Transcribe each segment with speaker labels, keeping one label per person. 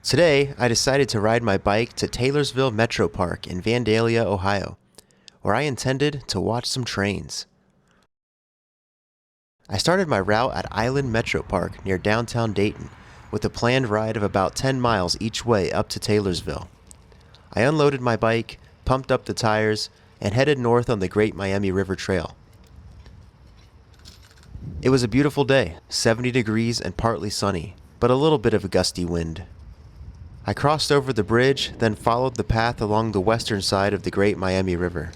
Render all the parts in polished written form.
Speaker 1: Today, I decided to ride my bike to Taylorsville Metro Park in Vandalia, Ohio, where I intended to watch some trains. I started my route at Island Metro Park near downtown Dayton, with a planned ride of about 10 miles each way up to Taylorsville. I unloaded my bike, pumped up the tires, and headed north on the Great Miami River Trail. It was a beautiful day, 70 degrees and partly sunny, but a little bit of a gusty wind. I crossed over the bridge, then followed the path along the western side of the Great Miami River.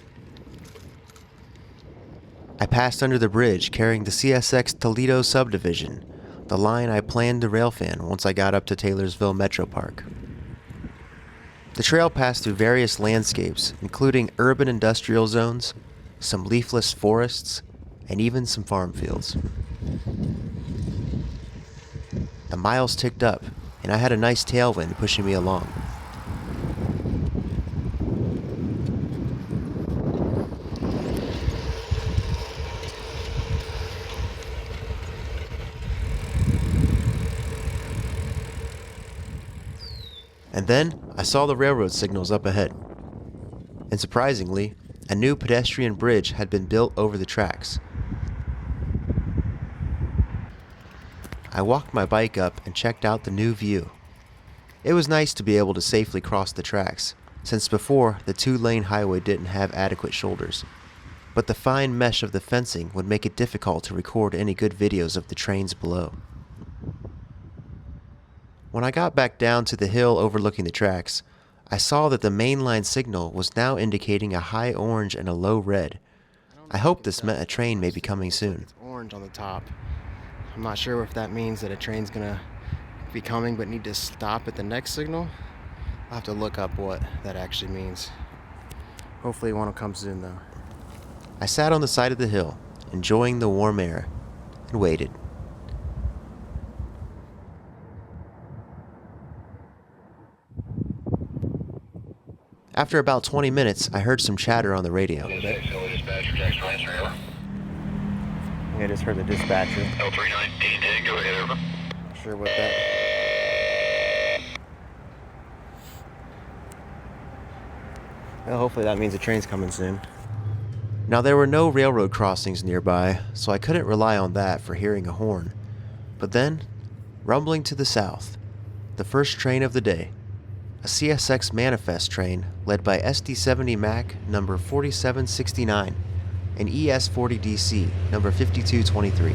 Speaker 1: I passed under the bridge carrying the CSX Toledo subdivision, the line I planned to railfan once I got up to Taylorsville Metro Park. The trail passed through various landscapes, including urban industrial zones, some leafless forests, and even some farm fields. The miles ticked up, and I had a nice tailwind pushing me along. And then I saw the railroad signals up ahead. And surprisingly, a new pedestrian bridge had been built over the tracks. I walked my bike up and checked out the new view. It was nice to be able to safely cross the tracks, since before the two-lane highway didn't have adequate shoulders. But the fine mesh of the fencing would make it difficult to record any good videos of the trains below. When I got back down to the hill overlooking the tracks, I saw that the mainline signal was now indicating a high orange and a low red. I hope this meant a train may be coming soon.
Speaker 2: It's orange on the top. I'm not sure if that means that a train's gonna be coming but need to stop at the next signal. I'll have to look up what that actually means. Hopefully one will come soon though.
Speaker 1: I sat on the side of the hill, enjoying the warm air, and waited. After about 20 minutes, I heard some chatter on the radio.
Speaker 2: I just heard the dispatcher.
Speaker 3: L39D, go ahead, over.
Speaker 2: Not sure what that. Well, hopefully that means the train's coming soon.
Speaker 1: Now there were no railroad crossings nearby, so I couldn't rely on that for hearing a horn. But then, rumbling to the south, the first train of the day, a CSX Manifest train led by SD70 Mac number 4769 and ES40DC number 5223.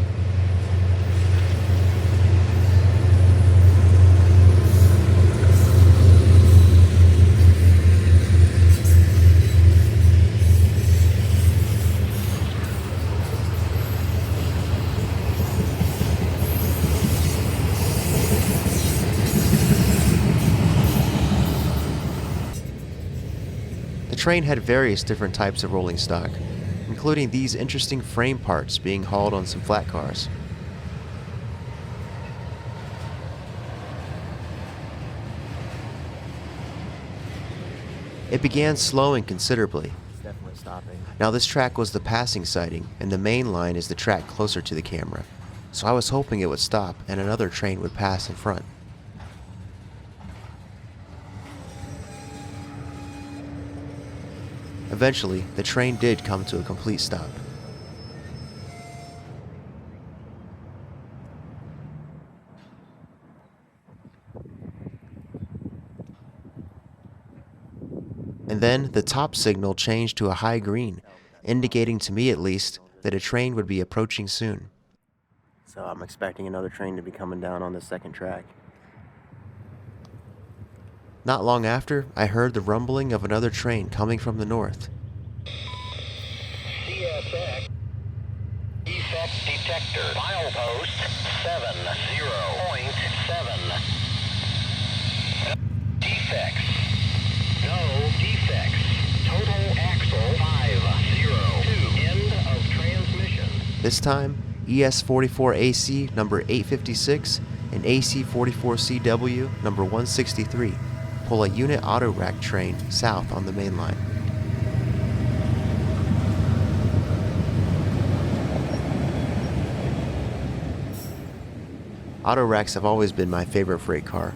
Speaker 1: The train had various different types of rolling stock, including these interesting frame parts being hauled on some flat cars. It began slowing considerably.
Speaker 2: It's definitely stopping.
Speaker 1: Now this track was the passing siding, and the main line is the track closer to the camera, so I was hoping it would stop and another train would pass in front. Eventually, the train did come to a complete stop. And then the top signal changed to a high green, indicating to me at least that a train would be approaching soon.
Speaker 2: So I'm expecting another train to be coming down on the second track.
Speaker 1: Not long after, I heard the rumbling of another train coming from the north.
Speaker 3: CSX defect detector, milepost 70.7. Defects. No defects. Total axle 502. End of transmission.
Speaker 1: This time, ES44AC number 856 and AC44CW number 163 pull a unit auto rack train south on the main line. Auto racks have always been my favorite freight car.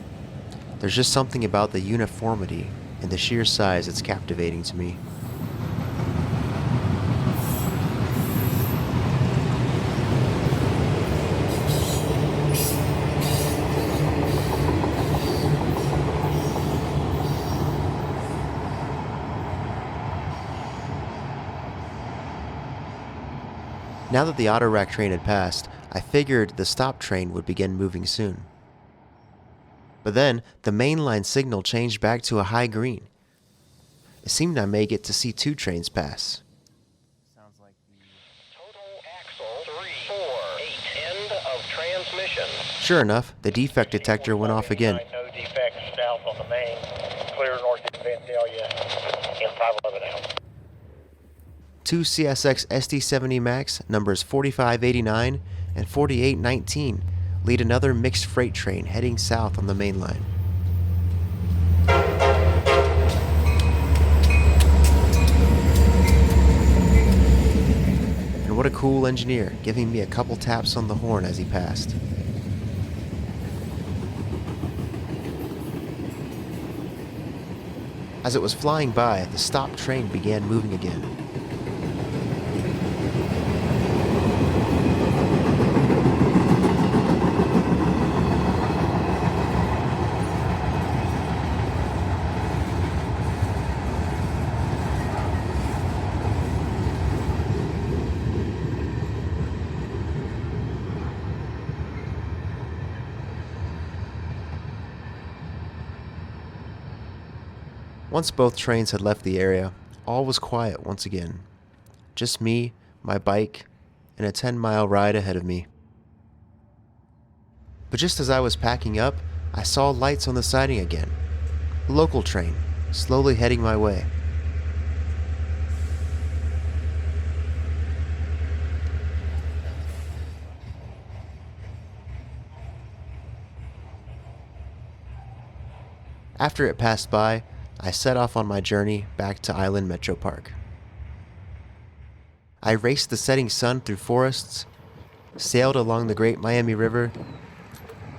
Speaker 1: There's just something about the uniformity and the sheer size that's captivating to me. Now that the auto rack train had passed, I figured the stop train would begin moving soon. But then, the mainline signal changed back to a high green. It seemed I may get to see 2 trains pass.
Speaker 3: Total axle 348. End of transmission.
Speaker 1: Sure enough, the defect detector went off again.
Speaker 4: No defects south on the main. Clear north to Vandalia and 511 out.
Speaker 1: 2 CSX SD70 Max numbers 4589 and 4819 lead another mixed freight train heading south on the main line. And what a cool engineer, giving me a couple taps on the horn as he passed. As it was flying by, the stop train began moving again. Once both trains had left the area, all was quiet once again. Just me, my bike, and a 10-mile ride ahead of me. But just as I was packing up, I saw lights on the siding again. A local train, slowly heading my way. After it passed by, I set off on my journey back to Island Metro Park. I raced the setting sun through forests, sailed along the Great Miami River,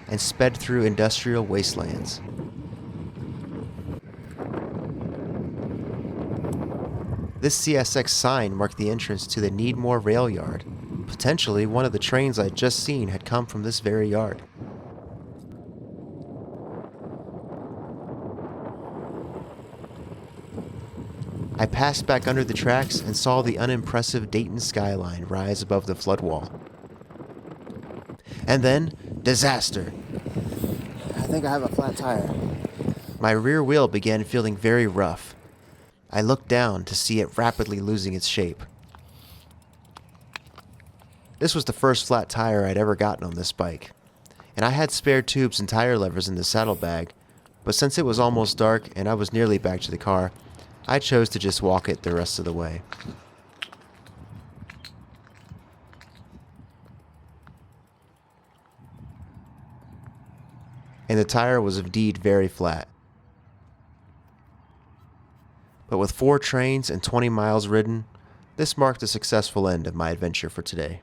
Speaker 1: and sped through industrial wastelands. This CSX sign marked the entrance to the Needmore Rail Yard. Potentially, one of the trains I'd just seen had come from this very yard. I passed back under the tracks and saw the unimpressive Dayton skyline rise above the floodwall. And then, disaster!
Speaker 2: I think I have a flat tire.
Speaker 1: My rear wheel began feeling very rough. I looked down to see it rapidly losing its shape. This was the first flat tire I'd ever gotten on this bike, and I had spare tubes and tire levers in the saddlebag, but since it was almost dark and I was nearly back to the car, I chose to just walk it the rest of the way. And the tire was indeed very flat. But with 4 trains and 20 miles ridden, this marked a successful end of my adventure for today.